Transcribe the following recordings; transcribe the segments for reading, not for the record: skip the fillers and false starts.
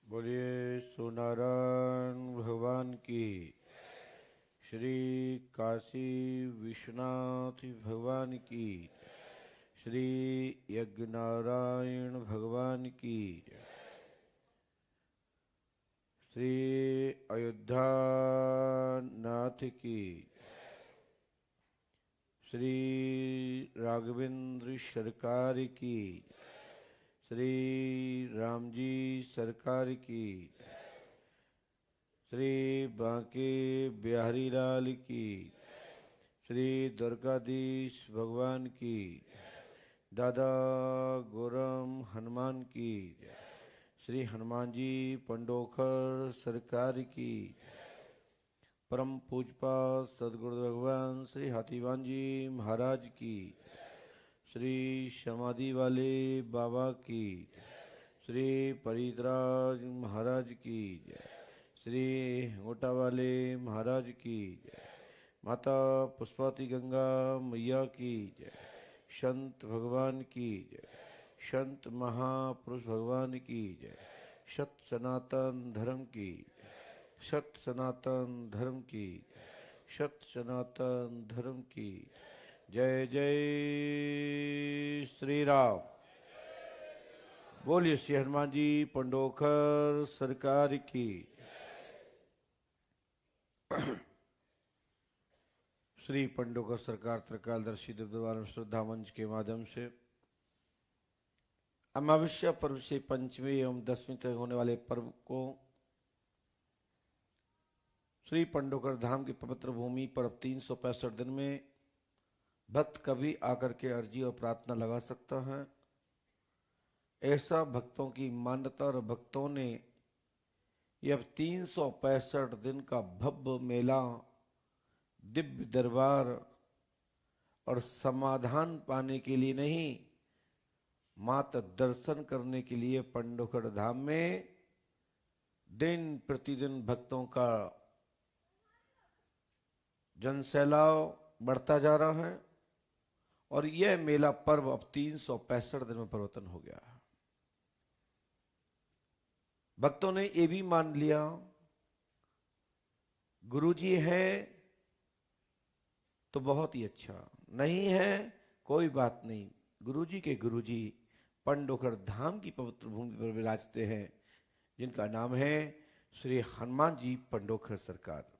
बोलिए सोनारायण भगवान की। श्री काशी विश्वनाथ भगवान की। श्री यज्ञनारायण भगवान की। श्री अयोध्या नाथ की। श्री राघवेंद्र सरकार की। श्री राम जी सरकार की। श्री बांके बिहारी लाल की। श्री द्वारकाधीश भगवान की। दादा गोरम हनुमान की। श्री हनुमान जी पंडोखर सरकार की। परम पूजपा सदगुरु भगवान श्री हाथीवान जी महाराज की। श्री समाधि वाले बाबा की। श्री परित्राज महाराज की। श्री गोटा वाले महाराज की। माता पुष्पावती गंगा मैया की। संत भगवान की। संत महापुरुष भगवान की। सत सनातन धर्म की। सत सनातन धर्म की। सत सनातन धर्म की। जय जय श्री राम। बोलिए श्री हनुमान जी पंडोखर सरकार की। श्री पंडोखर सरकार त्रिकालदर्शी दरबार श्रद्धा मंच के माध्यम से अमावस्या पर्व से पंचमी एवं दसवीं तक होने वाले पर्व को श्री पंडोखर धाम की पवित्र भूमि पर अब 365 दिन में भक्त कभी आकर के अर्जी और प्रार्थना लगा सकता है। ऐसा भक्तों की मान्यता और भक्तों ने यह अब 365 दिन का भव्य मेला, दिव्य दरबार और समाधान पाने के लिए नहीं, मात्र दर्शन करने के लिए पंडोखर धाम में दिन प्रतिदिन भक्तों का जनसैलाव बढ़ता जा रहा है और यह मेला पर्व अब 365 दिन में परिवर्तन हो गया है। भक्तों ने ये भी मान लिया गुरुजी है तो बहुत ही अच्छा, नहीं है कोई बात नहीं। गुरुजी के गुरुजी पंडोखर धाम की पवित्र भूमि पर विराजते हैं, जिनका नाम है श्री हनुमान जी पंडोखर सरकार।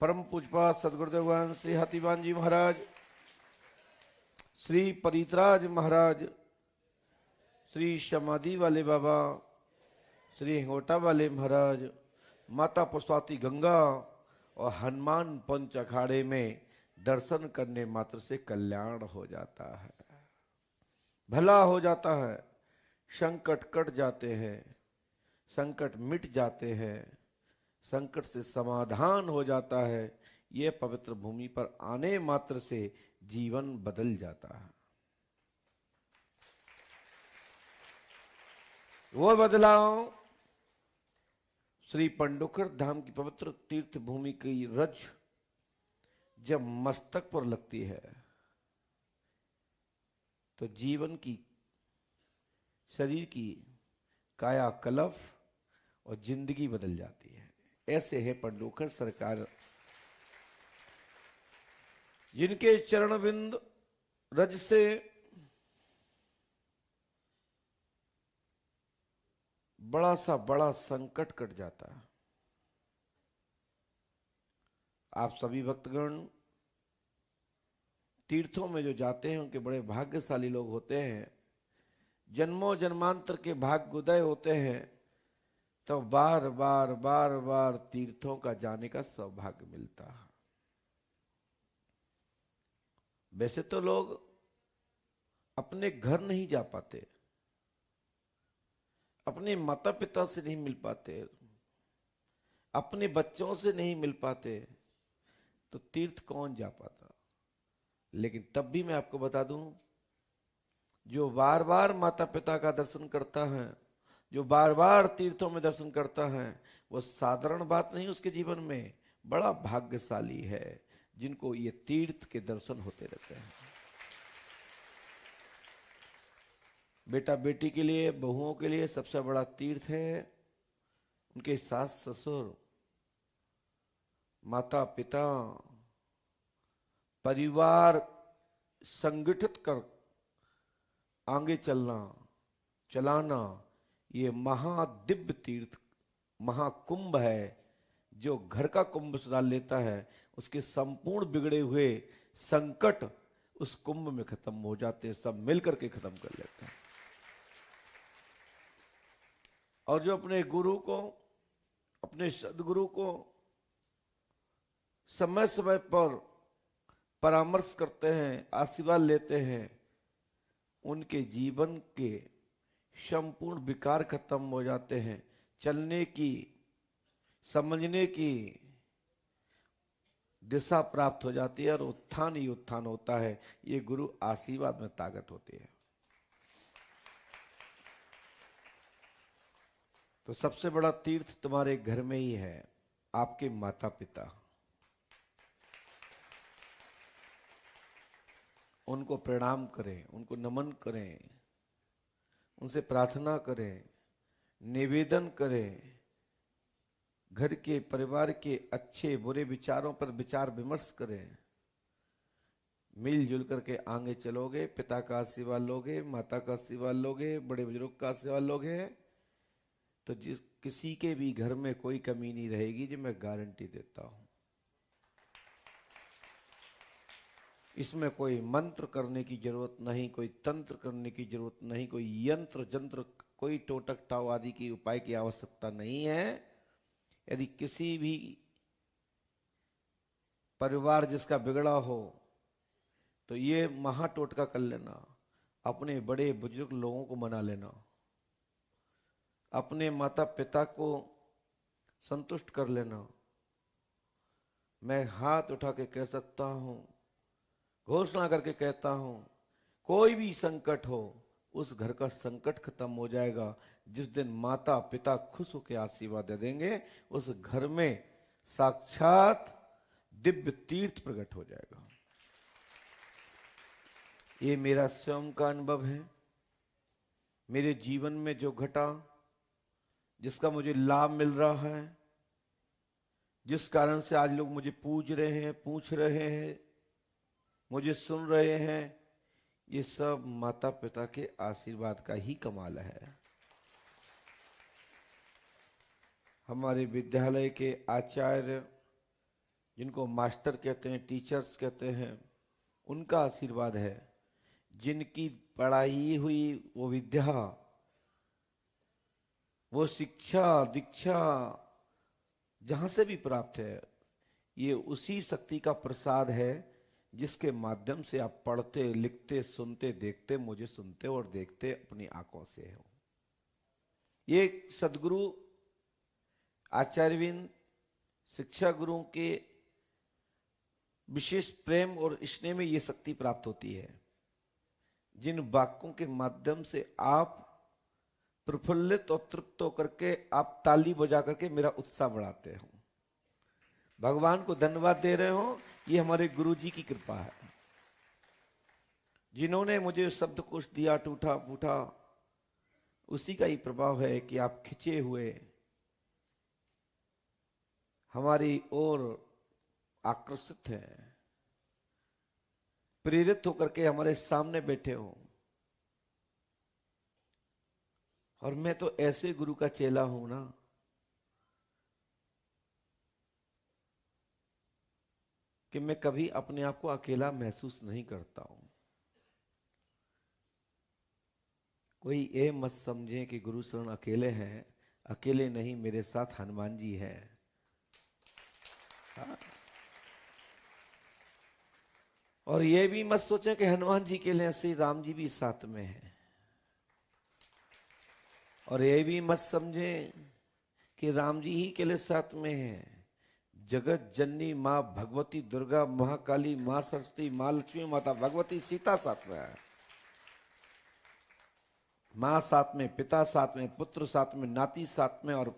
परम पूजपा सदगुरुदेव भगवान श्री हाथीवान जी महाराज, श्री परित्राज महाराज, श्री समाधि वाले बाबा, श्री हिंगोटा वाले महाराज, माता पुष्पावती गंगा और हनुमान पंच अखाड़े में दर्शन करने मात्र से कल्याण हो जाता है, भला हो जाता है, संकट कट जाते हैं, संकट मिट जाते हैं, संकट से समाधान हो जाता है। यह पवित्र भूमि पर आने मात्र से जीवन बदल जाता है। वो बदलाव श्री पंडोखर धाम की पवित्र तीर्थ भूमि की रज जब मस्तक पर लगती है तो जीवन की, शरीर की कायाकल्प और जिंदगी बदल जाती है। ऐसे है पंडोखर सरकार, जिनके चरण बिंद रज से बड़ा सा बड़ा संकट कट जाता है। आप सभी भक्तगण तीर्थों में जो जाते हैं उनके बड़े भाग्यशाली लोग होते हैं। जन्मों जन्मांतर के भाग्योदय होते हैं, तो बार बार बार बार तीर्थों का जाने का सौभाग्य मिलता है। वैसे तो लोग अपने घर नहीं जा पाते, अपने माता पिता से नहीं मिल पाते, अपने बच्चों से नहीं मिल पाते, तो तीर्थ कौन जा पाता। लेकिन तब भी मैं आपको बता दूं, जो बार बार माता पिता का दर्शन करता है, जो बार बार तीर्थों में दर्शन करता है, वो साधारण बात नहीं, उसके जीवन में बड़ा भाग्यशाली है जिनको ये तीर्थ के दर्शन होते रहते हैं। बेटा बेटी के लिए, बहुओं के लिए सबसे बड़ा तीर्थ है उनके सास ससुर, माता पिता, परिवार संगठित कर आगे चलाना। ये महादिव्य तीर्थ महाकुंभ है। जो घर का कुंभ सुधार लेता है उसके संपूर्ण बिगड़े हुए संकट उस कुंभ में खत्म हो जाते हैं, सब मिलकर के खत्म कर लेते हैं। और जो अपने गुरु को, अपने सदगुरु को समय समय पर परामर्श करते हैं, आशीर्वाद लेते हैं, उनके जीवन के संपूर्ण विकार खत्म हो जाते हैं। चलने की, समझने की दिशा प्राप्त हो जाती है और उत्थान ही उत्थान होता है। ये गुरु आशीर्वाद में ताकत होती है। तो सबसे बड़ा तीर्थ तुम्हारे घर में ही है, आपके माता पिता। उनको प्रणाम करें, उनको नमन करें, उनसे प्रार्थना करें, निवेदन करें। घर के परिवार के अच्छे बुरे विचारों पर विचार विमर्श करें। मिलजुल करके आगे चलोगे, पिता का आशीर्वाद लोगे, माता का आशीर्वाद लोगे, बड़े बुजुर्ग का आशीर्वाद लोगे, तो किसी के भी घर में कोई कमी नहीं रहेगी, जो मैं गारंटी देता हूं। इसमें कोई मंत्र करने की जरूरत नहीं, कोई तंत्र करने की जरूरत नहीं, कोई यंत्र जंत्र, कोई टोटक टाव आदि की उपाय की आवश्यकता नहीं है। यदि किसी भी परिवार जिसका बिगड़ा हो तो ये महाटोटका कर लेना, अपने बड़े बुजुर्ग लोगों को मना लेना, अपने माता पिता को संतुष्ट कर लेना। मैं हाथ उठा के कह सकता हूं, घोषणा करके कहता हूं, कोई भी संकट हो उस घर का संकट खत्म हो जाएगा। जिस दिन माता पिता खुश होकर आशीर्वाद दे देंगे, उस घर में साक्षात दिव्य तीर्थ प्रकट हो जाएगा। ये मेरा स्वयं का अनुभव है। मेरे जीवन में जो घटा, जिसका मुझे लाभ मिल रहा है, जिस कारण से आज लोग मुझे पूज रहे हैं, पूछ रहे हैं, मुझे सुन रहे हैं, ये सब माता पिता के आशीर्वाद का ही कमाल है। हमारे विद्यालय के आचार्य, जिनको मास्टर कहते हैं, टीचर्स कहते हैं, उनका आशीर्वाद है। जिनकी पढ़ाई हुई वो विद्या, वो शिक्षा दीक्षा जहां से भी प्राप्त है, ये उसी शक्ति का प्रसाद है जिसके माध्यम से आप पढ़ते, लिखते, सुनते, देखते, मुझे सुनते और देखते अपनी आंखों से हो। ये सदगुरु आचार्यविंद शिक्षा गुरुओं के विशेष प्रेम और स्नेह में ये शक्ति प्राप्त होती है, जिन वाक्यों के माध्यम से आप प्रफुल्लित और तृप्त होकर के आप ताली बजा करके मेरा उत्साह बढ़ाते हो, भगवान को धन्यवाद दे रहे हो। ये हमारे गुरु जी की कृपा है, जिन्होंने मुझे शब्द कोश दिया टूटा फूटा, उसी का ही प्रभाव है कि आप खिंचे हुए हमारी ओर आकर्षित हैं, प्रेरित होकर के हमारे सामने बैठे हो। और मैं तो ऐसे गुरु का चेला हूं ना, कि मैं कभी अपने आप को अकेला महसूस नहीं करता हूं। कोई ये मत समझे कि गुरु शरण अकेले हैं, अकेले नहीं, मेरे साथ हनुमान जी हैं। और ये भी मत सोचें कि हनुमान जी के लिए श्री राम जी भी साथ में हैं। और ये भी मत समझें कि राम जी ही के लिए साथ में हैं। जगत जननी माँ भगवती दुर्गा, महाकाली, माँ सरस्वती, माँ लक्ष्मी, माता भगवती, सीता साथ में है। माँ साथ में, पिता साथ में, पुत्र साथ में, नाती साथ में और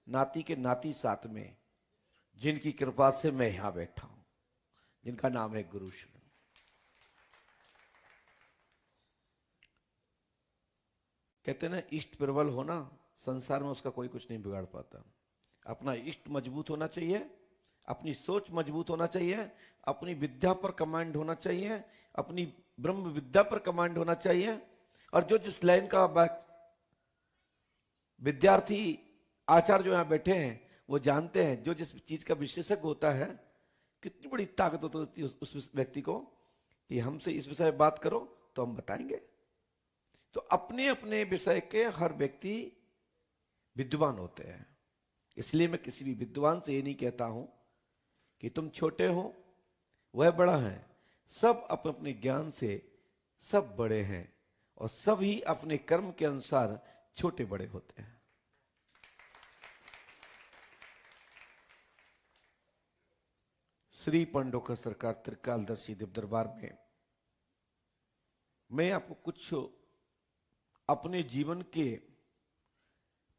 नाती के नाती साथ में, जिनकी कृपा से मैं यहां बैठा हूं, जिनका नाम है गुरु शरण। कहते हैं ना, इष्ट प्रबल होना, संसार में उसका कोई कुछ नहीं बिगाड़ पाता। अपना इष्ट मजबूत होना चाहिए, अपनी सोच मजबूत होना चाहिए, अपनी विद्या पर कमांड होना चाहिए, अपनी ब्रह्म विद्या पर कमांड होना चाहिए। और जो जिस लाइन का विद्यार्थी आचार्य जो यहां बैठे हैं वो जानते हैं, जो जिस चीज का विशेषज्ञ होता है कितनी बड़ी ताकत होती है उस व्यक्ति को कि हमसे इस विषय में बात करो तो हम बताएंगे। तो अपने अपने विषय के हर व्यक्ति विद्वान होते हैं। इसलिए मैं किसी भी विद्वान से ये नहीं कहता हूं कि तुम छोटे हो वह बड़ा है। सब अपने अपने ज्ञान से सब बड़े हैं और सभी अपने कर्म के अनुसार छोटे बड़े होते हैं। श्री पंडोकर सरकार त्रिकालदर्शी दिव्य दरबार में मैं आपको कुछ अपने जीवन के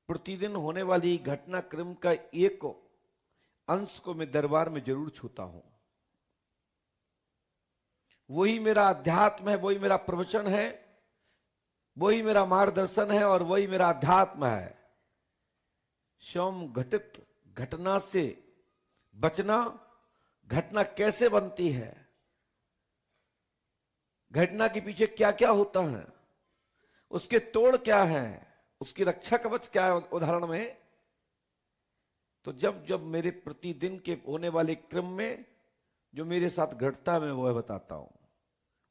प्रतिदिन होने वाली घटनाक्रम का एक अंश को मैं दरबार में जरूर छूता हूं। वही मेरा अध्यात्म है, वही मेरा प्रवचन है, वही मेरा मार्गदर्शन है और वही मेरा अध्यात्म है। स्वयं घटित घटना से बचना, घटना कैसे बनती है, घटना के पीछे क्या क्या होता है, उसके तोड़ क्या है, उसकी रक्षा कवच क्या है। उदाहरण में तो जब जब मेरे प्रतिदिन के होने वाले क्रम में जो मेरे साथ घटता है मैं वह बताता हूं,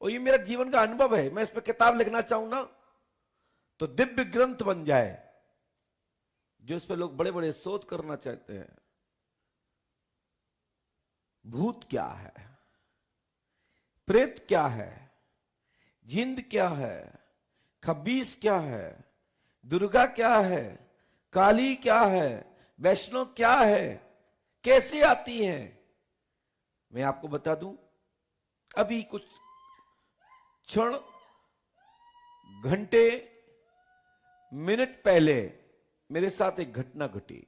और ये मेरा जीवन का अनुभव है। मैं इस पर किताब लिखना चाहूं ना तो दिव्य ग्रंथ बन जाए, जो इस पे लोग बड़े बड़े शोध करना चाहते हैं। भूत क्या है, प्रेत क्या है, जिंद क्या है, खबीस क्या है, दुर्गा क्या है, काली क्या है, वैष्णव क्या है, कैसे आती है, मैं आपको बता दूं। अभी कुछ क्षण, घंटे, मिनट पहले मेरे साथ एक घटना घटी।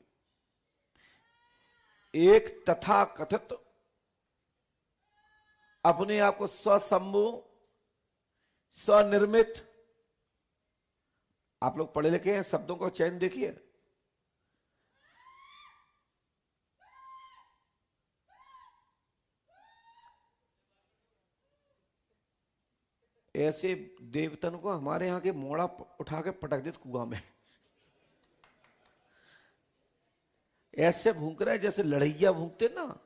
एक तथाकथित अपने आप को स्वशंभू, स्वनिर्मित, आप लोग पढ़े लिखे हैं, शब्दों का चयन देखिए, ऐसे देवतन को हमारे यहां के मोड़ा उठा के पटक देते कुआं में। ऐसे भूंक रहा है जैसे लड़ैया भूंकते ना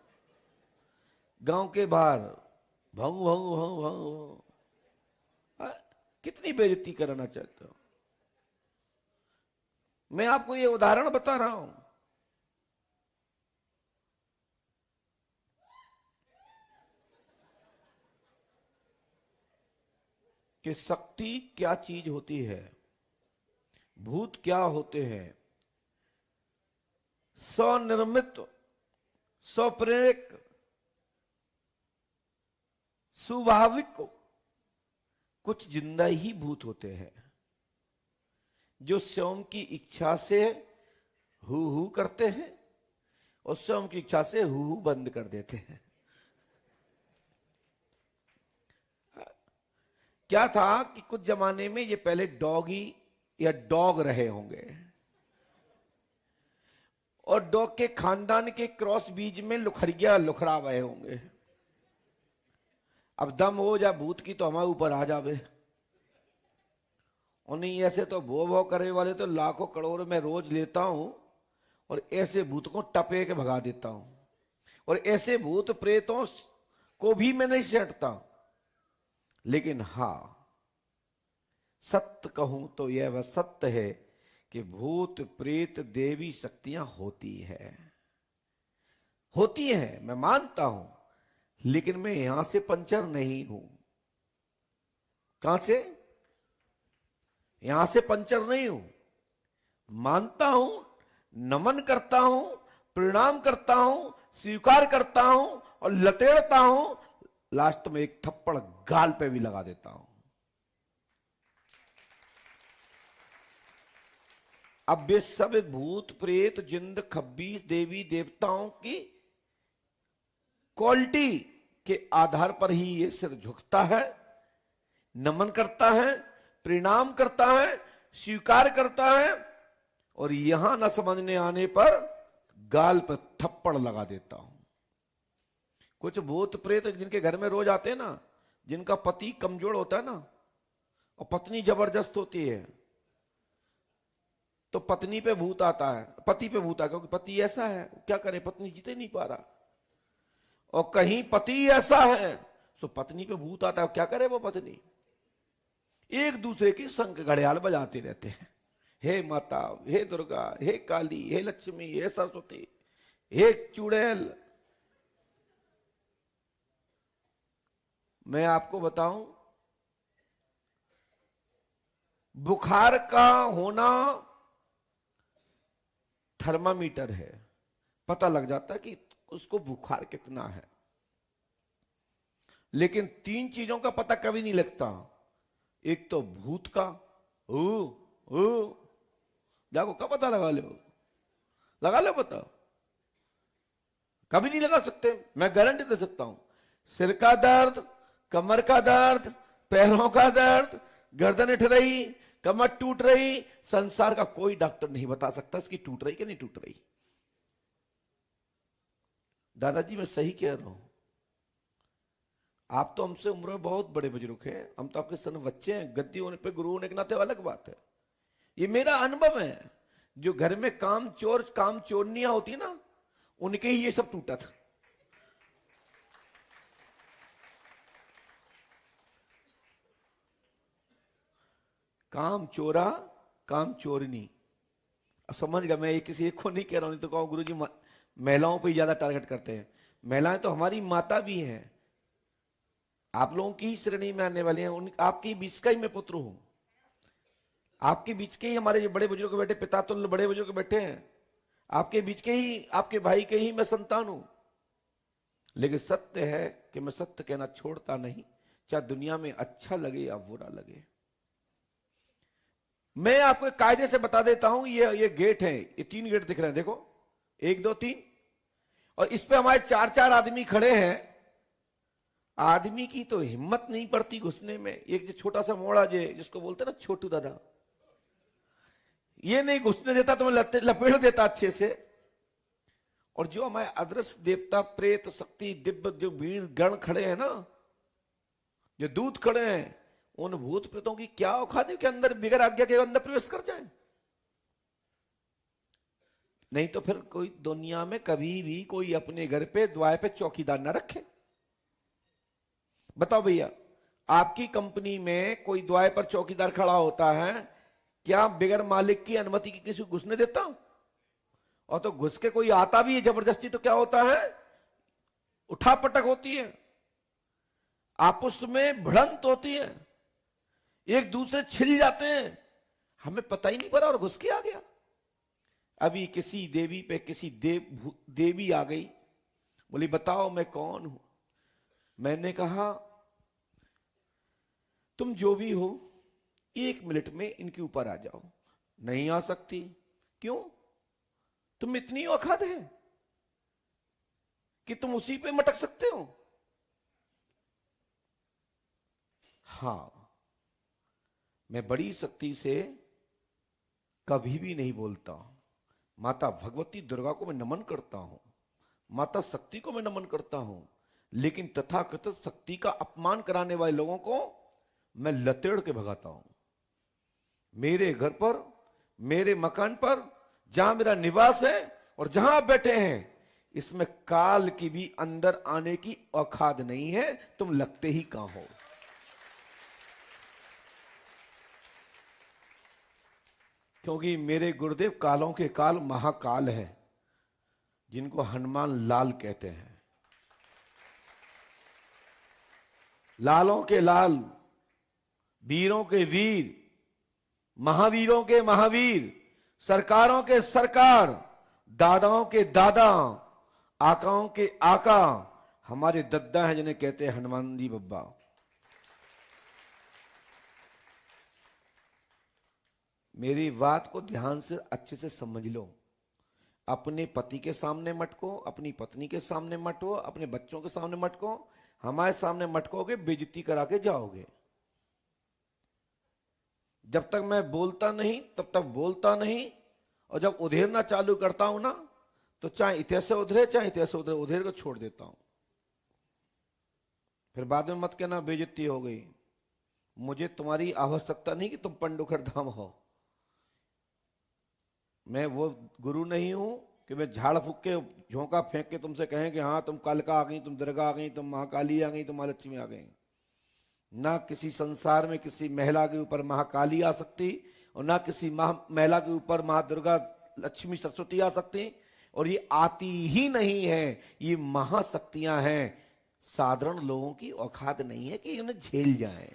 गांव के बाहर, भाऊ भाऊ भाऊ भाऊ। कितनी बेइज्जती कराना चाहते हो। मैं आपको ये उदाहरण बता रहा हूं कि शक्ति क्या चीज होती है, भूत क्या होते हैं। स्वनिर्मित, स्वप्रेरक, स्वाभाविक कुछ जिंदा ही भूत होते हैं, जो स्वयं की इच्छा से हु करते हैं और स्वयं की इच्छा से हु बंद कर देते हैं। क्या था कि कुछ जमाने में ये पहले डॉगी या डॉग रहे होंगे और डॉग के खानदान के क्रॉस बीज में लुखरिया लुखरा रहे होंगे। अब दम हो जा भूत की तो हमारे ऊपर आ जावे, और नहीं ऐसे तो भो भो करे वाले तो लाखों करोड़ में रोज लेता हूं और ऐसे भूत को टपे के भगा देता हूं, और ऐसे भूत प्रेतों को भी मैं नहीं सेटता। लेकिन हां, सत्य कहूं तो यह वह सत्य है कि भूत प्रेत देवी शक्तियां होती है, मैं मानता हूं, लेकिन मैं यहां से पंचर नहीं हूं। कहां से? यहां से पंचर नहीं हूं। मानता हूं, नमन करता हूं, प्रणाम करता हूं, स्वीकार करता हूं और लतेड़ता हूं, लास्ट में एक थप्पड़ गाल पे भी लगा देता हूं। अब वे सब भूत प्रेत जिंद खब्बीस देवी देवताओं की क्वालिटी के आधार पर ही ये सिर झुकता है, नमन करता है, प्रणाम करता है, स्वीकार करता है और यहां न समझने आने पर गाल पर थप्पड़ लगा देता हूं। कुछ भूत प्रेत जिनके घर में रोज आते हैं ना, जिनका पति कमजोर होता है ना और पत्नी जबरदस्त होती है, तो पत्नी पे भूत आता है, पति पे भूत आता है, क्योंकि पति ऐसा है, क्या करे, पत्नी जीते नहीं पा रहा। और कहीं पति ऐसा है तो पत्नी पे भूत आता है, क्या करे वो पत्नी। एक दूसरे के संग घड़ियाल बजाते रहते हैं, हे माता, हे दुर्गा, हे काली, हे लक्ष्मी, हे सरस्वती, हे चुड़ैल। मैं आपको बताऊं, बुखार का होना थर्मामीटर है, पता लग जाता है कि उसको बुखार कितना है। लेकिन 3 चीजों का पता कभी नहीं लगता। एक तो भूत का, जाको क्या पता लगा लो पता, कभी नहीं लगा सकते। मैं गारंटी दे सकता हूं, सिर का दर्द, कमर का दर्द, पैरों का दर्द, गर्दन उठ रही, कमर टूट रही, संसार का कोई डॉक्टर नहीं बता सकता इसकी टूट रही कि नहीं टूट रही। दादाजी मैं सही कह रहा हूं, आप तो हमसे उम्र में बहुत बड़े बुजुर्ग हैं, हम तो आपके सन बच्चे हैं, गद्दी होने पे गुरु होने के नाते अलग बात है। ये मेरा अनुभव है। जो घर में काम चोरनियां होती ना, उनके ही ये सब टूटा था। काम चोरा, काम चोरनी। अब समझ गया, मैं किसी एक को नहीं कह रहा हूं, नहीं तो कहूं गुरुजी महिलाओं पे ज्यादा टारगेट करते हैं। महिलाएं तो हमारी माता भी हैं, आप लोगों की ही श्रेणी में आने वाली हैं, आपके बीच का ही मैं पुत्र हूं, आपके बीच के ही हमारे बड़े बुजुर्ग बैठे, पिता तो बड़े बुजुर्ग बैठे हैं, आपके बीच के ही, आपके भाई के ही मैं संतान हूं। लेकिन सत्य है कि मैं सत्य कहना छोड़ता नहीं, चाहे दुनिया में अच्छा लगे या बुरा लगे। मैं आपको एक कायदे से बता देता हूं, ये गेट है, ये 3 गेट दिख रहे हैं, देखो 1 2 3, और इस पे हमारे 4 आदमी खड़े हैं। आदमी की तो हिम्मत नहीं पड़ती घुसने में। एक जो छोटा सा मोड़ा जिसको बोलते ना छोटू दादा, ये नहीं घुसने देता, तो मैं लपेट देता अच्छे से। और जो हमारे अदृश्य देवता, प्रेत, शक्ति, दिव्य जो वीर गण खड़े हैं ना, जो दूत खड़े हैं, उन भूत प्रेतों की क्या औकात है कि अंदर बिगर आज्ञा के अंदर प्रवेश कर जाए। नहीं तो फिर कोई दुनिया में कभी भी कोई अपने घर पे द्वार पे चौकीदार ना रखे। बताओ भैया, आपकी कंपनी में कोई द्वार पर चौकीदार खड़ा होता है, क्या बिगर मालिक की अनुमति की किसी को घुसने देता? और तो घुस के कोई आता भी है जबरदस्ती तो क्या होता है, उठापटक होती है, आपस में भिड़ंत होती है, एक दूसरे छिल जाते हैं, हमें पता ही नहीं पड़ा और घुस के आ गया। अभी किसी देवी पे किसी देवी आ गई, बोली बताओ मैं कौन हूं। मैंने कहा तुम जो भी हो 1 मिनट में इनके ऊपर आ जाओ। नहीं आ सकती। क्यों? तुम इतनी औकात है कि तुम उसी पे मटक सकते हो? हां, मैं बड़ी शक्ति से कभी भी नहीं बोलता। माता भगवती दुर्गा को मैं नमन करता हूं, माता शक्ति को मैं नमन करता हूं, लेकिन तथाकथित शक्ति का अपमान कराने वाले लोगों को मैं लतेड़ के भगाता हूं। मेरे घर पर, मेरे मकान पर, जहां मेरा निवास है और जहां आप बैठे हैं, इसमें काल की भी अंदर आने की औकात नहीं है। तुम लगते ही कहां हो। क्योंकि मेरे गुरुदेव कालों के काल महाकाल है, जिनको हनुमान लाल कहते हैं। लालों के लाल, वीरों के वीर, महावीरों के महावीर, सरकारों के सरकार, दादाओं के दादा, आकाओं के आका, हमारे दद्दा हैं जिन्हें कहते हैं हनुमान जी बब्बा। मेरी बात को ध्यान से अच्छे से समझ लो। अपने पति के सामने मटको, अपनी पत्नी के सामने मटको, अपने बच्चों के सामने मटको, हमारे सामने मटकोगे बेइज्जती करा के जाओगे। जब तक मैं बोलता नहीं तब तक बोलता नहीं, और जब उधेरना चालू करता हूं ना, तो चाहे इतने से उधरे चाहे इतने से उधरे, उधेर को छोड़ देता हूं। फिर बाद में मत कहना बेइज्जती हो गई। मुझे तुम्हारी आवश्यकता नहीं कि तुम पंडुखर धाम हो। मैं वो गुरु नहीं हूं कि मैं झाड़ फूक के झोंका फेंक के तुमसे कहें कि हाँ तुम कालिका आ गई, तुम दुर्गा आ गई, तुम महाकाली आ गई, तुम महालक्ष्मी आ गई। ना किसी संसार में किसी महिला के ऊपर महाकाली आ सकती, और ना किसी महिला के ऊपर माँ दुर्गा लक्ष्मी सरस्वती आ सकती, और ये आती ही नहीं है। ये महाशक्तियां हैं, साधारण लोगों की औकात नहीं है कि उन्हें झेल जाए।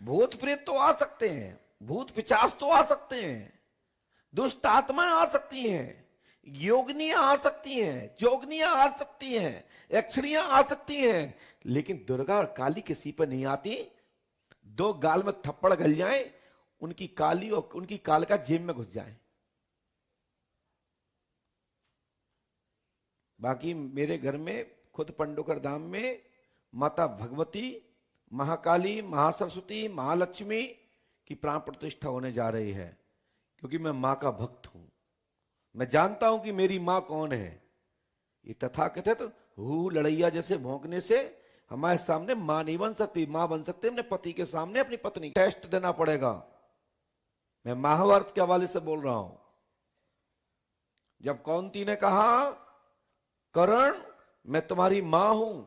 भूत प्रेत तो आ सकते हैं, भूत पिचास तो आ सकते हैं, दुष्ट आत्माएं आ सकती हैं, योगनियां आ सकती हैं, जोगनियां आ सकती हैं, यक्षिणियां आ सकती हैं, लेकिन दुर्गा और काली किसी पर नहीं आती। दो गाल में थप्पड़ गल जाए, उनकी काली और उनकी काल का जेब में घुस जाए। बाकी मेरे घर में खुद पंडुकर धाम में माता भगवती, महाकाली, महासरस्वती, महालक्ष्मी की प्राण प्रतिष्ठा होने जा रही है, क्योंकि मैं मां का भक्त हूं। मैं जानता हूं कि मेरी मां कौन है। ये तथाकथित हू लड़ैया जैसे भौंकने से हमारे सामने मां नहीं बन सकती। मां बन सकती अपने पति के सामने अपनी पत्नी। टेस्ट देना पड़ेगा। मैं महाभारत के हवाले से बोल रहा हूं। जब कौंती ने कहा कर्ण मैं तुम्हारी मां हूं,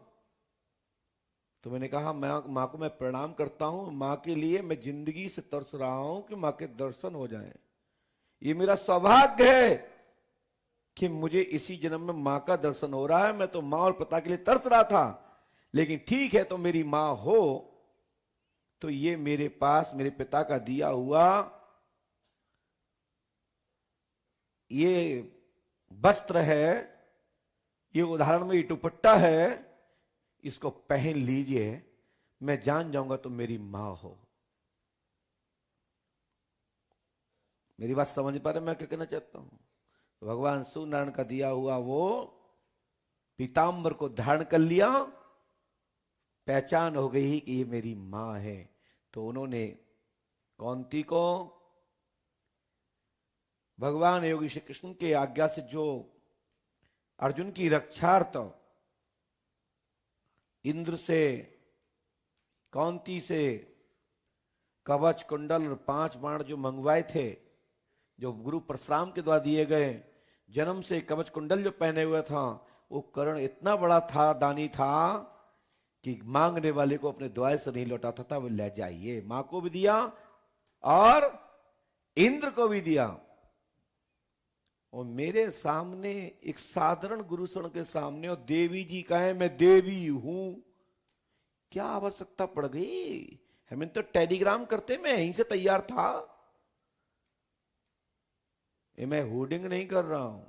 तो मैंने कहा मां को मैं प्रणाम करता हूं। मां के लिए मैं जिंदगी से तरस रहा हूं कि मां के दर्शन हो जाएं। ये मेरा सौभाग्य है कि मुझे इसी जन्म में मां का दर्शन हो रहा है। मैं तो मां और पिता के लिए तरस रहा था, लेकिन ठीक है, तो मेरी मां हो तो ये मेरे पास मेरे पिता का दिया हुआ ये वस्त्र है, ये उदाहरण में ये दुपट्टा है, इसको पहन लीजिए। मैं जान जाऊंगा तो मेरी मां हो। मेरी बात समझ पा रहे मैं क्या कहना चाहता हूं? तो भगवान सूर्यनारायण का दिया हुआ वो पीतांबर को धारण कर लिया, पहचान हो गई कि ये मेरी मां है। तो उन्होंने कौंती को भगवान योगी श्री कृष्ण के आज्ञा से जो अर्जुन की रक्षार्थ इंद्र से, कौंती से कवच कुंडल और 5 बाण जो मंगवाए थे, जो गुरु परशुराम के द्वारा दिए गए, जन्म से कवच कुंडल जो पहने हुए था, वो कर्ण इतना बड़ा था, दानी था कि मांगने वाले को अपने द्वार से नहीं लौटाता था। वो ले जाइए, मां को भी दिया और इंद्र को भी दिया। और मेरे सामने एक साधारण गुरुशरण के सामने और देवी जी कहे मैं देवी हूं, क्या आवश्यकता पड़ गई? हमें तो टेलीग्राम करते, मैं यहीं से तैयार था। ये मैं होर्डिंग नहीं कर रहा हूं,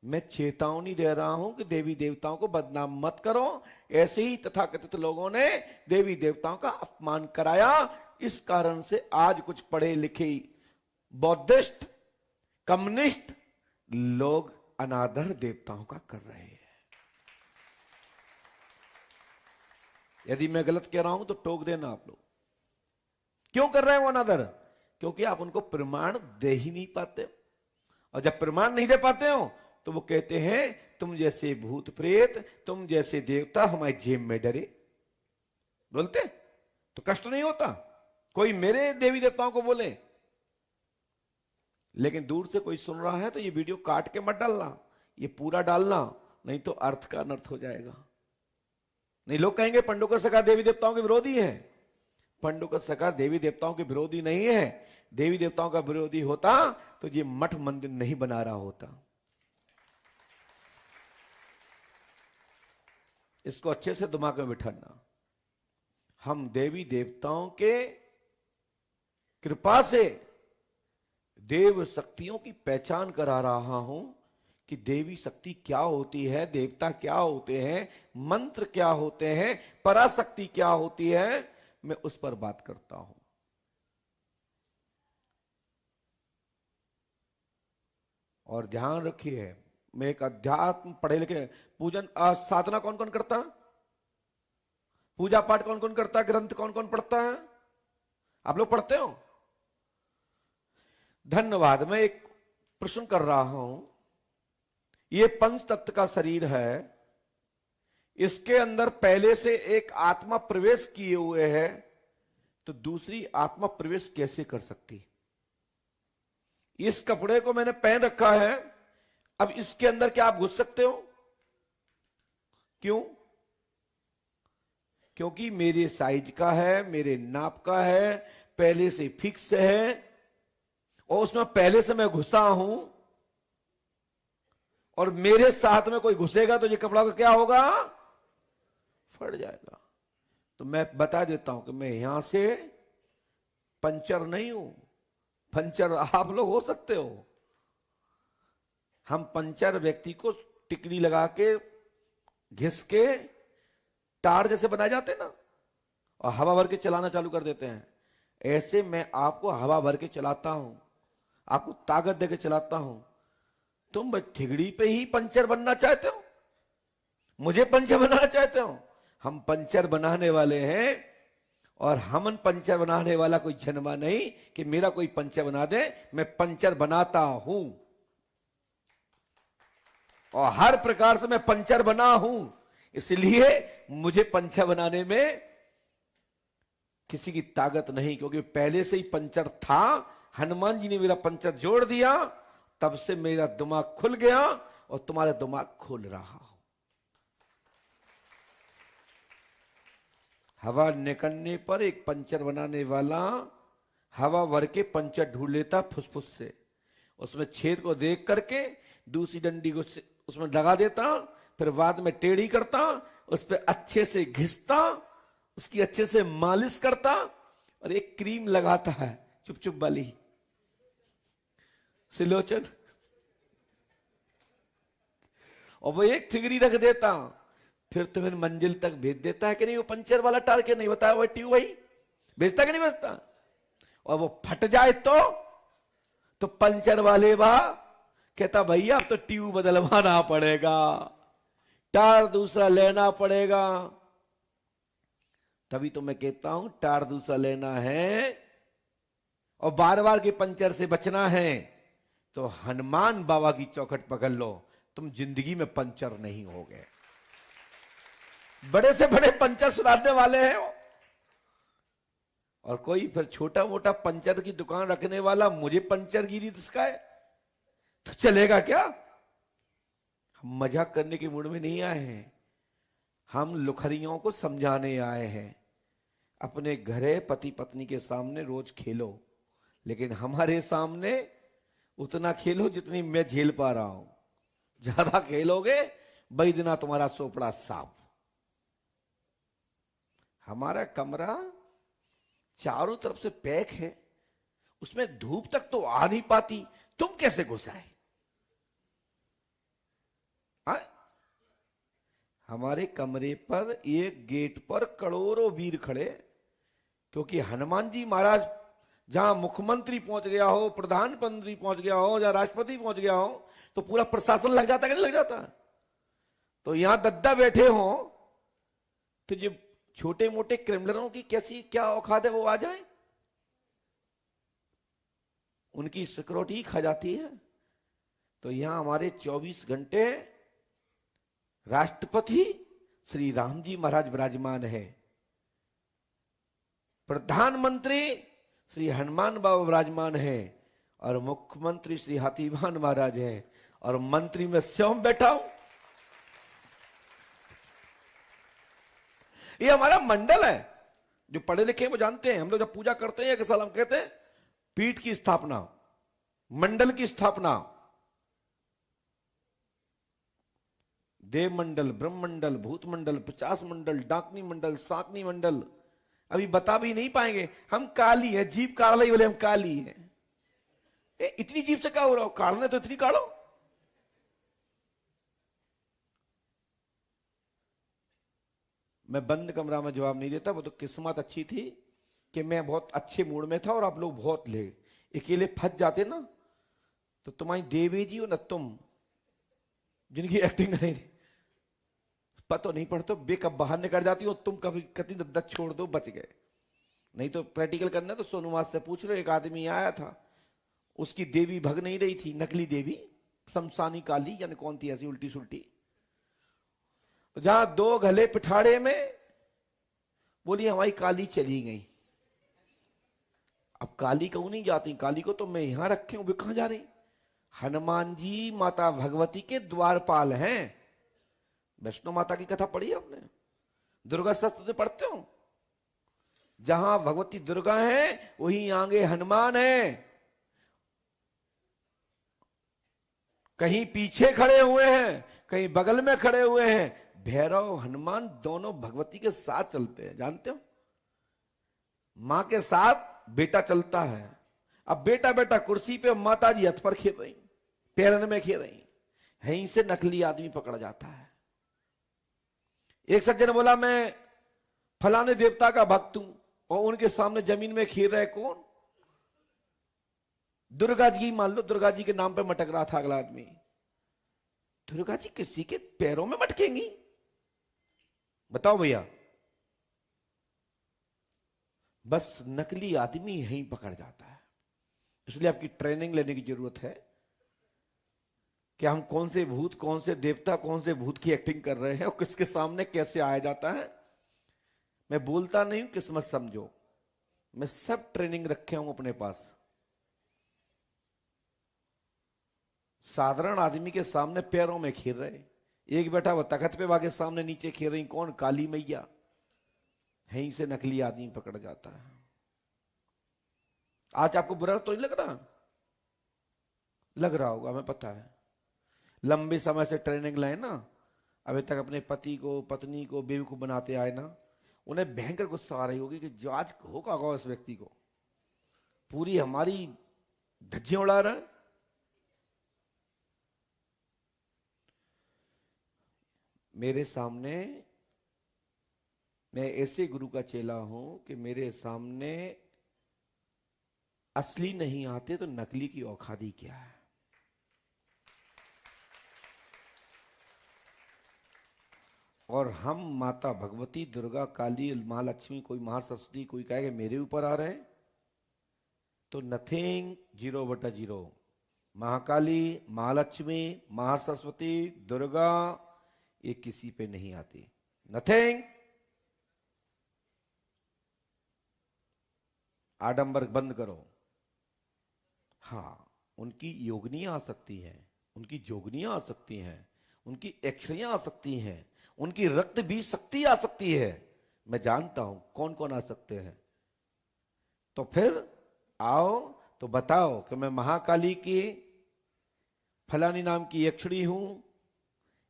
मैं चेतावनी दे रहा हूं कि देवी देवताओं को बदनाम मत करो। ऐसे ही तथाकथित लोगों ने देवी देवताओं का अपमान कराया। इस कारण से आज कुछ पढ़े लिखे बौद्धिस्ट, कम्युनिस्ट लोग अनादर देवताओं का कर रहे हैं। यदि मैं गलत कह रहा हूं तो टोक देना आप लोग। क्यों कर रहे हैं वो अनादर? क्योंकि आप उनको प्रमाण दे ही नहीं पाते, और जब प्रमाण नहीं दे पाते हो तो वो कहते हैं तुम जैसे भूत प्रेत, तुम जैसे देवता हमारे जेब में डरे। बोलते तो कष्ट नहीं होता कोई मेरे देवी देवताओं को बोले। लेकिन दूर से कोई सुन रहा है तो ये वीडियो काट के मत डालना, ये पूरा डालना, नहीं तो अर्थ का अनर्थ हो जाएगा। नहीं, लोग कहेंगे पंडुका सरकार देवी देवताओं के विरोधी है। पंडुका सरकार देवी देवताओं के विरोधी नहीं है। देवी देवताओं का विरोधी होता तो ये मठ मंदिर नहीं बना रहा होता। इसको अच्छे से दिमाग में बिठाना। हम देवी देवताओं के कृपा से देव शक्तियों की पहचान करा रहा हूं कि देवी शक्ति क्या होती है, देवता क्या होते हैं, मंत्र क्या होते हैं, पराशक्ति क्या होती है, मैं उस पर बात करता हूं। और ध्यान रखिए, मैं एक अध्यात्म पढ़े लिखे पूजन साधना कौन कौन करता? पूजा पाठ कौन कौन करता है? ग्रंथ कौन कौन पढ़ता है? आप लोग पढ़ते हो? धन्यवाद। मैं एक प्रश्न कर रहा हूं, ये पंच तत्व का शरीर है, इसके अंदर पहले से एक आत्मा प्रवेश किए हुए है, तो दूसरी आत्मा प्रवेश कैसे कर सकती? इस कपड़े को मैंने पहन रखा है, अब इसके अंदर क्या आप घुस सकते हो? क्यों? क्योंकि मेरे साइज का है, मेरे नाप का है, पहले से फिक्स है, और उसमें पहले से मैं घुसा हूं, और मेरे साथ में कोई घुसेगा तो ये कपड़ा का क्या होगा? फट जाएगा। तो मैं बता देता हूं कि मैं यहां से पंचर नहीं हूं, पंचर आप लोग हो सकते हो। हम पंचर व्यक्ति को टिकड़ी लगा के घिस के टार जैसे बनाए जाते हैं ना, और हवा भर के चलाना चालू कर देते हैं, ऐसे मैं आपको हवा भर के चलाता हूं, आपको ताकत देके चलाता हूं। तुम ठिगड़ी पे ही पंचर बनना चाहते हो, मुझे पंचर बनाना चाहते हो? हम पंचर बनाने वाले हैं, और हमन पंचर बनाने वाला कोई जन्मा नहीं कि मेरा कोई पंचर बना दे। मैं पंचर बनाता हूं, और हर प्रकार से मैं पंचर बना हूं, इसलिए मुझे पंचर बनाने में किसी की ताकत नहीं, क्योंकि पहले से ही पंचर था। हनुमान जी ने मेरा पंचर जोड़ दिया, तब से मेरा दिमाग खुल गया, और तुम्हारा दिमाग खुल रहा हो। हवा निकलने पर एक पंचर बनाने वाला हवा भर के पंचर ढूंढ लेता फुसफुस से, उसमें छेद को देख करके दूसरी डंडी को उसमें लगा देता, फिर बाद में टेढ़ी करता, उस पर अच्छे से घिसता, उसकी अच्छे से मालिश करता, और एक क्रीम लगाता है चुप चुप वाली, सिलोचन, और वो एक ठिगरी रख देता, फिर तुम्हें मंजिल तक भेज देता है कि नहीं? वो पंचर वाला टार के नहीं बताया, वो ट्यूब वही भेजता कि नहीं भेजता? और वो फट जाए तो पंचर वाले बा कहता भैया अब तो ट्यूब बदलवाना पड़ेगा, टार दूसरा लेना पड़ेगा। तभी तो मैं कहता हूं टार दूसरा लेना है, और बार बार के पंचर से बचना है, तो हनुमान बाबा की चौखट पकड़ लो, तुम जिंदगी में पंचर नहीं होगे। बड़े से बड़े पंचर सुधारने वाले हैं वो। और कोई फिर छोटा मोटा पंचर की दुकान रखने वाला मुझे पंचर गिरी सिखाए तो चलेगा क्या? हम मजाक करने के मूड में नहीं आए हैं, हम लुखरियों को समझाने आए हैं। अपने घरे पति पत्नी के सामने रोज खेलो, लेकिन हमारे सामने उतना खेलो जितनी मैं झेल पा रहा हूं। ज्यादा खेलोगे वही दिना तुम्हारा सोपड़ा साफ। हमारा कमरा चारों तरफ से पैक है, उसमें धूप तक तो आ नहीं पाती, तुम कैसे घुस आए? हमारे कमरे पर एक गेट पर करोड़ों वीर खड़े, क्योंकि हनुमान जी महाराज जहां मुख्यमंत्री पहुंच गया हो, प्रधानमंत्री पहुंच गया हो, जहां राष्ट्रपति पहुंच गया हो, तो पूरा प्रशासन लग जाता कि नहीं लग जाता? तो यहां दद्दा बैठे हो तो जो छोटे मोटे क्रिमिनलों की कैसी क्या औकात है वो आ जाए, उनकी सिक्योरिटी खा जाती है। तो यहां हमारे 24 घंटे राष्ट्रपति श्री राम जी महाराज विराजमान है, प्रधानमंत्री श्री हनुमान बाबा विराजमान है, और मुख्यमंत्री श्री हाथीवान महाराज है, और मंत्री में स्वयं बैठा हूं। ये हमारा मंडल है। जो पढ़े लिखे वो जानते हैं, हम लोग जब पूजा करते हैं एक साल हम कहते हैं पीठ की स्थापना, मंडल की स्थापना, देव मंडल, ब्रह्म मंडल, भूत मंडल, 50 मंडल, डाकनी मंडल, साकनी मंडल, अभी बता भी नहीं पाएंगे। हम काली है, जीभ काढ़ ही बोले हम काली है। इतनी जीभ से क्या हो रहा हो? काढ़ने तो इतनी काढ़ो। मैं बंद कमरा में जवाब नहीं देता, वो तो किस्मत अच्छी थी कि मैं बहुत अच्छे मूड में था और आप लोग बहुत ले अकेले फंस जाते ना, तो तुम्हारी देवी जी हो ना तुम, जिनकी एक्टिंग नहीं थी, पता नहीं पड़ता, बे कब बाहर निकल जाती हो तुम, कभी कति दत्त छोड़ दो, बच गए। नहीं तो प्रैक्टिकल करना तो सोनूमाज से पूछ लो। एक आदमी आया था, उसकी देवी भग नहीं रही थी, नकली देवी, शमशानी काली यानी कौन थी ऐसी उल्टी सुल्टी, जहां 2 गले पिठाड़े में बोली हमारी काली चली गई। अब काली क्यों नहीं जाती, काली को तो मैं यहां रखे हूं, वे कहां जा रही? हनुमान जी माता भगवती के द्वारपाल हैं। वैष्णो माता की कथा पढ़ी आपने? दुर्गा शस्त्र पढ़ते हो? जहां भगवती दुर्गा है वहीं आगे हनुमान है। कहीं पीछे खड़े हुए हैं, कहीं बगल में खड़े हुए हैं। भैरव हनुमान दोनों भगवती के साथ चलते हैं, जानते हो? मां के साथ बेटा चलता है। अब बेटा बेटा कुर्सी पे, माता जी हथ पर खेल रही, पैरन में खेल रही, यहीं से नकली आदमी पकड़ जाता है। एक सज्जन बोला मैं फलाने देवता का भक्त हूं, और उनके सामने जमीन में खेल रहे कौन? दुर्गा जी। मान लो दुर्गा जी के नाम पे मटक रहा था अगला आदमी। दुर्गा जी किसी के पैरों में मटकेंगी? बताओ भैया। बस नकली आदमी यहीं पकड़ जाता है। इसलिए आपकी ट्रेनिंग लेने की जरूरत है कि हम कौन से भूत, कौन से देवता, कौन से भूत की एक्टिंग कर रहे हैं और किसके सामने कैसे आया जाता है। मैं बोलता नहीं हूं किस्मत समझो, मैं सब ट्रेनिंग रखे हूं अपने पास। साधारण आदमी के सामने पैरों में खेल रहे, एक बैठा हुआ तखत पे, बाकी सामने नीचे खेल रही कौन? काली मैया। यहीं से नकली आदमी पकड़ जाता है। आज आपको बुरा तो नहीं लग रहा? लग रहा होगा, हमें पता है। लंबे समय से ट्रेनिंग लाए ना, अभी तक अपने पति को, पत्नी को बेवकूफ बनाते आए ना, उन्हें भयंकर गुस्सा आ रही होगी कि जो आज होगा इस व्यक्ति को, पूरी हमारी धज्जियां उड़ा रहा है। मेरे सामने, मैं ऐसे गुरु का चेला हूं कि मेरे सामने असली नहीं आते तो नकली की औखादी क्या है। और हम माता भगवती, दुर्गा, काली, महालक्ष्मी, कोई महासरस्वती, कोई कहे मेरे ऊपर आ रहे, तो नथिंग, 0/0। महाकाली, महालक्ष्मी, महासरस्वती, दुर्गा, ये किसी पे नहीं आती। नथिंग। आडंबर बंद करो। हाँ, उनकी योगनियां आ सकती हैं, उनकी जोगनियां आ सकती हैं, उनकी एक्शरियां आ सकती हैं, उनकी रक्त बीज शक्ति आ सकती है। मैं जानता हूं कौन कौन आ सकते हैं। तो फिर आओ तो बताओ कि मैं महाकाली की फलानी नाम की यक्षिणी हूं,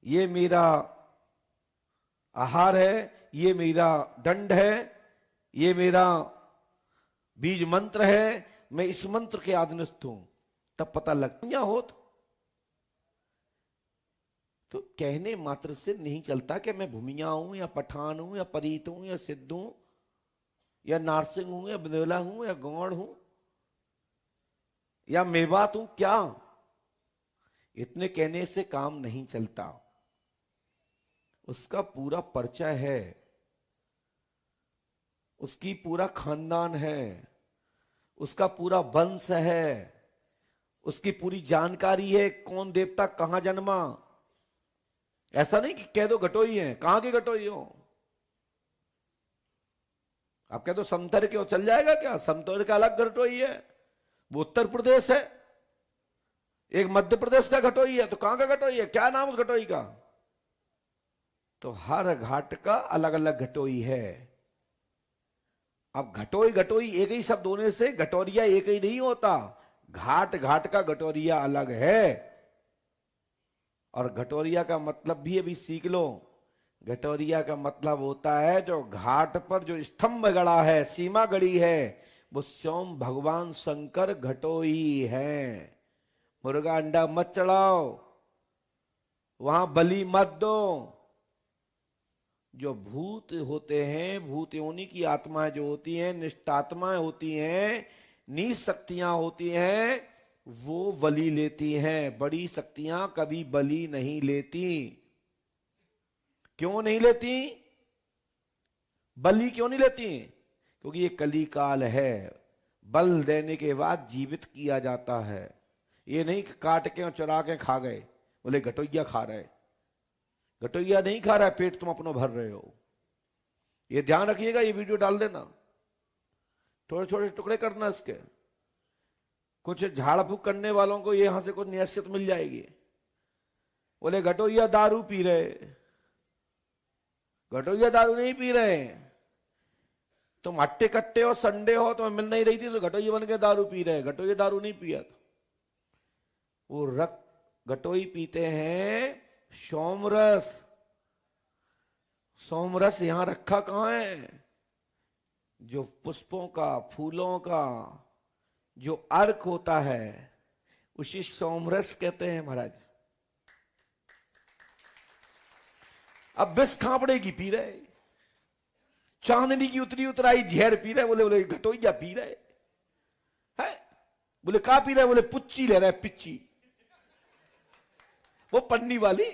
ये मेरा आहार है, ये मेरा दंड है, ये मेरा बीज मंत्र है, मैं इस मंत्र के अधीनस्थ हूं। तब पता लगता हो तो कहने मात्र से नहीं चलता कि मैं भूमिया हूं या पठान हूं या परीत हूं या सिद्ध हूं या नारसिंह हूं या बदेला हूं या गौड़ हूं या मेवात हूं। क्या इतने कहने से काम नहीं चलता। उसका पूरा परिचय है, उसकी पूरा खानदान है, उसका पूरा वंश है, उसकी पूरी जानकारी है, कौन देवता कहां जन्मा। ऐसा नहीं कि कह दो घटोई है, कहां की घटोई हो। आप कह दो समतर के हो, चल जाएगा क्या? समतर का अलग घटोई है, वो उत्तर प्रदेश है, एक मध्य प्रदेश का घटोई है, तो कहां का घटोई है? क्या नाम उस घटोई का? तो हर घाट का अलग अलग घटोई है। अब घटोई घटोई एक ही शब्द होने से घटोरिया एक ही नहीं होता, घाट घाट का घटोरिया अलग है। और घटोरिया का मतलब भी अभी सीख लो। घटोरिया का मतलब होता है जो घाट पर जो स्तंभ गड़ा है, सीमा गड़ी है, वो स्वयं भगवान शंकर घटोई है। मुर्गा अंडा मत चढ़ाओ, वहां बलि मत दो। जो भूत होते हैं, भूत योनि की आत्माएं जो होती हैं, निष्ठात्माएं होती हैं, नीच शक्तियां होती हैं, वो बलि लेती हैं। बड़ी शक्तियां कभी बलि नहीं लेती। क्यों नहीं लेती? बलि क्यों नहीं लेती? क्योंकि ये कली काल है, बल देने के बाद जीवित किया जाता है। ये नहीं कि काट के और चुरा के खा गए, बोले घटोइया खा रहे। घटोइया नहीं खा रहा है, पेट तुम अपनो भर रहे हो। ये ध्यान रखिएगा, ये वीडियो डाल देना, थोड़े छोटे टुकड़े करना इसके। कुछ झाड़ फूक करने वालों को यहां से कुछ नियत मिल जाएगी। बोले घटोइया दारू पी रहे, घटोइया दारू नहीं पी रहे, तुम हट्टे कट्टे हो, संडे हो, तुम्हें मिल नहीं रही थी तो घटोइया बन के दारू पी रहे। घटोइया दारू नहीं पिया था, वो रक्त घटोई पीते हैं सोमरस। सोमरस यहां रखा कहां है? जो पुष्पों का, फूलों का जो अर्क होता है उसी सोमरस कहते हैं महाराज। अब विष खापड़े की पी रहे, चांदनी की उतरी उतराई जहर पी रहे। बोले बोले घटोइया पी रहे है। बोले का पी रहे? बोले पुच्ची ले रहे, पिच्ची, वो पन्नी वाली।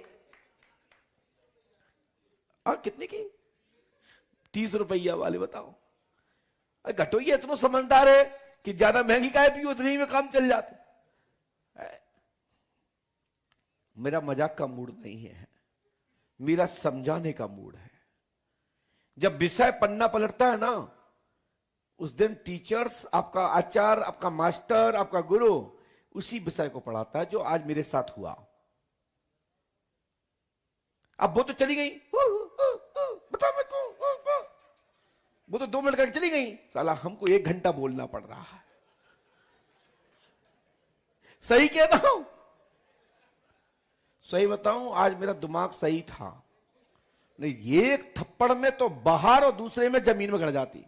कितने की? 30 रुपया वाली। बताओ, घटोइया इतना समझदार है कि ज्यादा महंगी काय पियो, उतनी में काम चल जाते। मेरा मजाक का मूड नहीं है, मेरा समझाने का मूड है। जब विषय पन्ना पलटता है ना, उस दिन टीचर्स, आपका आचार्य, आपका मास्टर, आपका गुरु उसी विषय को पढ़ाता है जो आज मेरे साथ हुआ। अब वो तो चली गई, बताओ मेरे को, वो तो 2 मिनट करके चली गई, साला हमको 1 घंटा बोलना पड़ रहा है। सही कहता हूं, सही बताऊं, आज मेरा दिमाग सही था नहीं। ये एक थप्पड़ में तो बाहर और दूसरे में जमीन में गड़ जाती।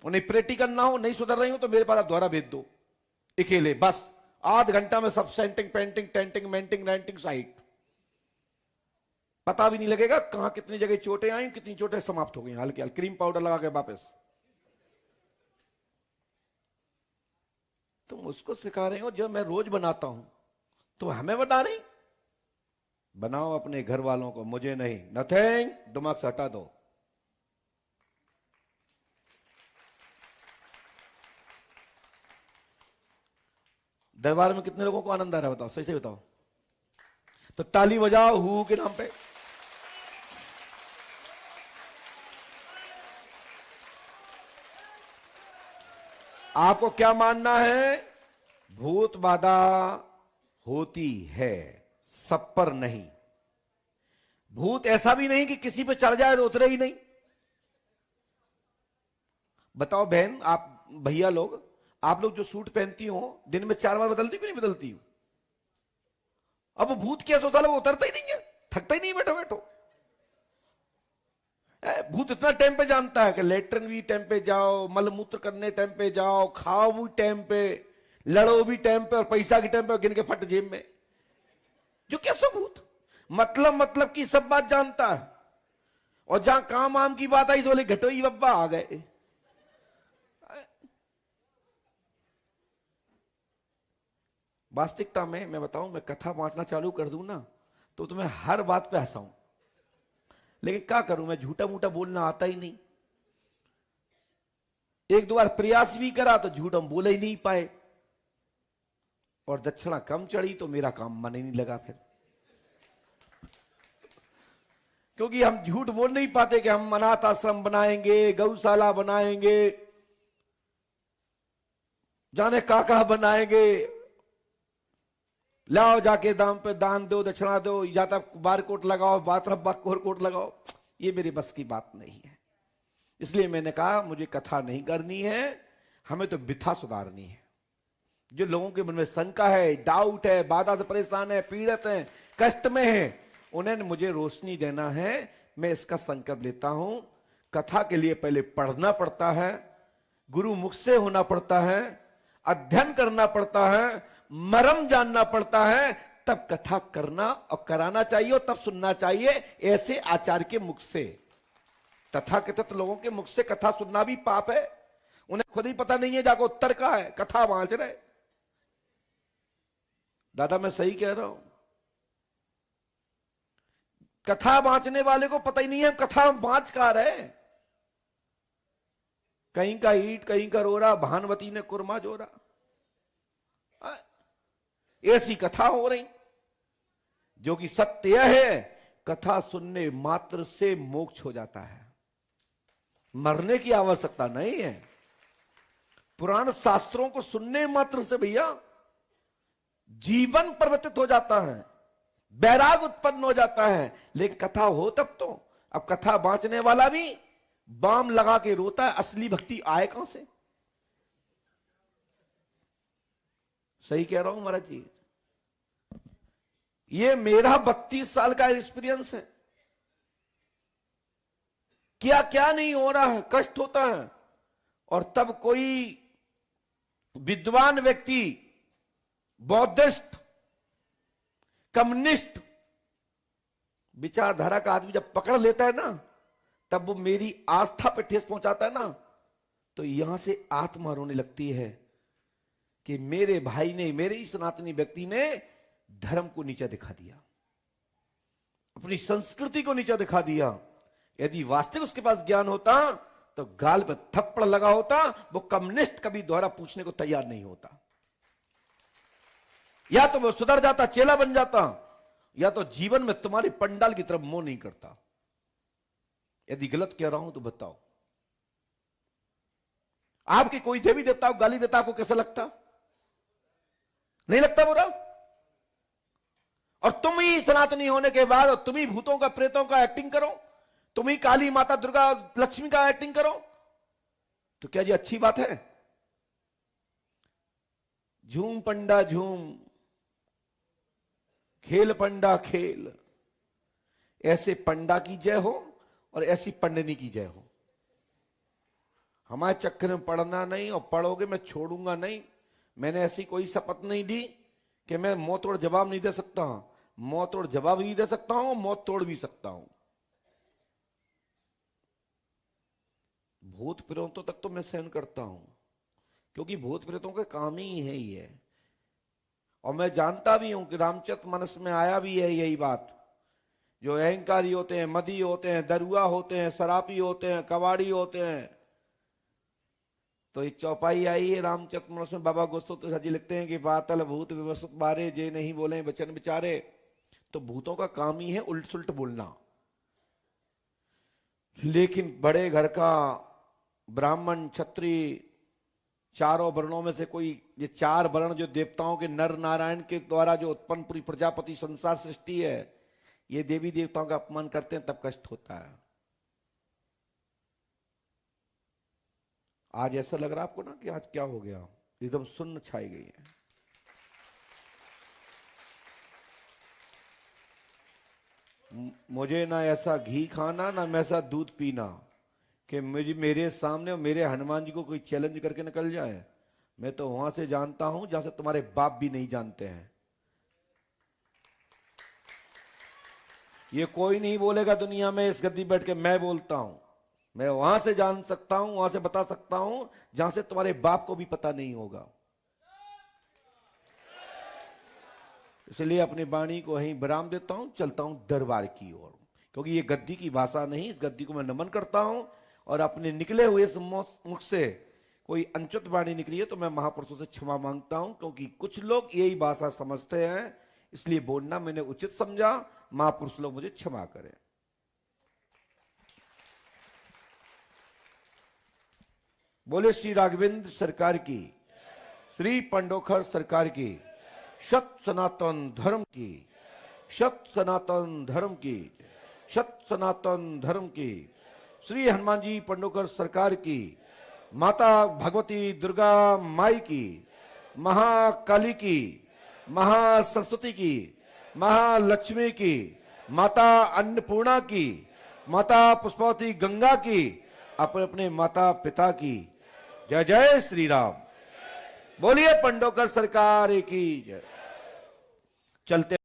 और नहीं प्रैक्टिकल ना हो, नहीं सुधर रही हो तो मेरे पास आप दोबारा भेज दो अकेले, बस आध घंटा में सब सेंटिंग, पेंटिंग, टेंटिंग, मेंटिंग, रेंटिंग साइट। पता भी नहीं लगेगा कहां कितनी जगह चोटें आई, कितनी चोटें समाप्त हो गई। हल्के हल्के क्रीम पाउडर लगा के वापस। तुम उसको सिखा रहे हो जो मैं रोज बनाता हूं, तो हमें बता रही। बनाओ अपने घर वालों को, मुझे नहीं। नथिंग, दिमाग से हटा दो। दरबार में कितने लोगों को आनंद आ रहा है? बताओ, सही से बताओ। तो ताली बजाओ हु के नाम पे। आपको क्या मानना है? भूत बाधा होती है, सब पर नहीं। भूत ऐसा भी नहीं कि किसी पे चढ़ जाए तो उतरे ही नहीं। बताओ बहन, आप भैया लोग, आप लोग जो सूट पहनती हो दिन में 4 बार बदलती क्यों नहीं बदलती हो? अब वो भूत क्या सोचा, वो उतरता ही नहीं है, थकता ही नहीं बैठो बैठो। भूत इतना टाइम पे जानता है कि लेटरिन भी टाइम पे जाओ, मलमूत्र करने टाइम पे जाओ, खाओ भी टाइम पे, लड़ो भी टाइम पे, और पैसा के टाइम पे गिन के फट जेब में। जो कैसा भूत मतलब की सब बात जानता है। और जहां काम आम की बात आई तो बोले घटोई बब्बा आ गए। वास्तविकता में मैं बताऊं, मैं कथा बांटना चालू कर दूं ना तो तुम्हें हर बात पे हंसाऊं, लेकिन क्या करूं, मैं झूठा मूठा बोलना आता ही नहीं। 1-2 बार प्रयास भी करा तो झूठ हम बोले ही नहीं पाए, और दक्षिणा कम चढ़ी तो मेरा काम मन ही नहीं लगा फिर। क्योंकि हम झूठ बोल नहीं पाते कि हम अनाथ आश्रम बनाएंगे, गौशाला बनाएंगे, जाने का बनाएंगे। लाओ जाके दाम पे दान दो, दक्षिणा दो, या तब बारकोट लगाओ, कोट लगाओ, ये मेरे बस की बात नहीं है। इसलिए मैंने कहा मुझे कथा नहीं करनी है, हमें तो बिथा सुधारनी है। जो लोगों के मन में शंका है, डाउट है, बाधा से परेशान है, पीड़ित है, कष्ट में है, उन्हें मुझे रोशनी देना है। मैं इसका संकल्प लेता हूं। कथा के लिए पहले पढ़ना पड़ता है, गुरु मुख से होना पड़ता है, अध्ययन करना पड़ता है, मर्म जानना पड़ता है, तब कथा करना और कराना चाहिए, और तब सुनना चाहिए ऐसे आचार्य के मुख से। तथाकथित लोगों के मुख से कथा सुनना भी पाप है। उन्हें खुद ही पता नहीं है, जाको उत्तर का है, कथा बांच रहे। दादा मैं सही कह रहा हूं? कथा बांचने वाले को पता ही नहीं है कथा बांच का रहे। कहीं का ईट कहीं का रोरा, भानवती ने कुरमा जोरा, ऐसी कथा हो रही। जो कि सत्य है, कथा सुनने मात्र से मोक्ष हो जाता है, मरने की आवश्यकता नहीं है। पुराण शास्त्रों को सुनने मात्र से भैया जीवन परिवर्तित हो जाता है, वैराग उत्पन्न हो जाता है। लेकिन कथा हो तब तो। अब कथा बांचने वाला भी बाम लगा के रोता है, असली भक्ति आए कहां से? सही कह रहा हूं महाराज जी। ये मेरा 32 साल का एक्सपीरियंस है। क्या क्या नहीं हो रहा है, कष्ट होता है। और तब कोई विद्वान व्यक्ति, बौद्धिस्ट, कम्युनिस्ट विचारधारा का आदमी जब पकड़ लेता है ना, तब वो मेरी आस्था पे ठेस पहुंचाता है ना, तो यहां से आत्मा रोने लगती है कि मेरे भाई ने, मेरे ही सनातनी व्यक्ति ने धर्म को नीचा दिखा दिया, अपनी संस्कृति को नीचा दिखा दिया। यदि वास्तविक उसके पास ज्ञान होता तो गाल पर थप्पड़ लगा होता। वो कम्युनिस्ट कभी दोबारा पूछने को तैयार नहीं होता। या तो वो सुधर जाता, चेला बन जाता, या तो जीवन में तुम्हारे पंडाल की तरफ मोह नहीं करता। यदि गलत कह रहा हूं तो बताओ। आपके कोई देवी देवता को गाली देता, आपको कैसा लगता? नहीं लगता बुरा? और तुम ही सनातनी होने के बाद और तुम ही भूतों का, प्रेतों का एक्टिंग करो, तुम ही काली माता, दुर्गा, लक्ष्मी का एक्टिंग करो, तो क्या ये अच्छी बात है? झूम पंडा झूम, खेल पंडा खेल। ऐसे पंडा की जय हो और ऐसी पंडनी की जय हो। हमारे चक्कर में पढ़ना नहीं, और पढ़ोगे मैं छोड़ूंगा नहीं। मैंने ऐसी कोई शपथ नहीं दी कि मैं मौत तोड़ जवाब नहीं दे सकता। मौत तोड़ जवाब भी दे सकता हूं, मौत तोड़ भी सकता हूं। भूत प्रेतों तक तो मैं सहन करता हूं, क्योंकि भूत प्रेतों के काम ही है ये। और मैं जानता भी हूं कि रामचरितमानस में आया भी है यही बात। जो अहंकारी होते हैं, मदी होते हैं, दरुआ होते हैं, शराबी होते हैं, कबाड़ी होते हैं। तो एक चौपाई आई है रामचरितमानस में, बाबा गोस्वामी जी लिखते हैं कि बातल भूत विवसुत बारे, जे नहीं बोले वचन विचारे। तो भूतों का काम ही है उल्ट सुल्ट बोलना। लेकिन बड़े घर का ब्राह्मण, क्षत्रिय, चारों वर्णों में से कोई, ये 4 वर्ण जो देवताओं के, नर नारायण के द्वारा जो उत्पन्न पूरी प्रजापति संसार सृष्टि है, ये देवी देवताओं का अपमान करते हैं, तब कष्ट होता है। आज ऐसा लग रहा आपको ना कि आज क्या हो गया, एकदम सुन्न छाई गई है। मुझे ना ऐसा घी खाना, ना ऐसा दूध पीना कि मेरे सामने और मेरे हनुमान जी को कोई चैलेंज करके निकल जाए। मैं तो वहां से जानता हूं जहां से तुम्हारे बाप भी नहीं जानते हैं। ये कोई नहीं बोलेगा दुनिया में इस गद्दी बैठ के, मैं बोलता हूं। मैं वहां से जान सकता हूं, वहां से बता सकता हूं जहां से तुम्हारे बाप को भी पता नहीं होगा। इसलिए अपनी वाणी को वहीं विराम देता हूं, चलता हूं दरबार की ओर। क्योंकि ये गद्दी की भाषा नहीं, इस गद्दी को मैं नमन करता हूं। और अपने निकले हुए इस मुख से कोई अनुचित वाणी निकली है तो मैं महापुरुषों से क्षमा मांगता हूं, क्योंकि कुछ लोग यही भाषा समझते हैं, इसलिए बोलना मैंने उचित समझा। महापुरुष लोग मुझे क्षमा करें। बोले श्री राघवेंद्र सरकार की, श्री पंडोखर सरकार की, सत सनातन धर्म की, सत सनातन धर्म की, सत सनातन धर्म की। श्री हनुमान जी पंडोकर सरकार की, माता भगवती दुर्गा माई की, महाकाली की, महासरस्वती की, महालक्ष्मी की, माता अन्नपूर्णा की, माता पुष्पावती गंगा की, अपने अपने माता पिता की। जय जय श्री राम। बोलिए पंडोकर सरकार की जय। चलते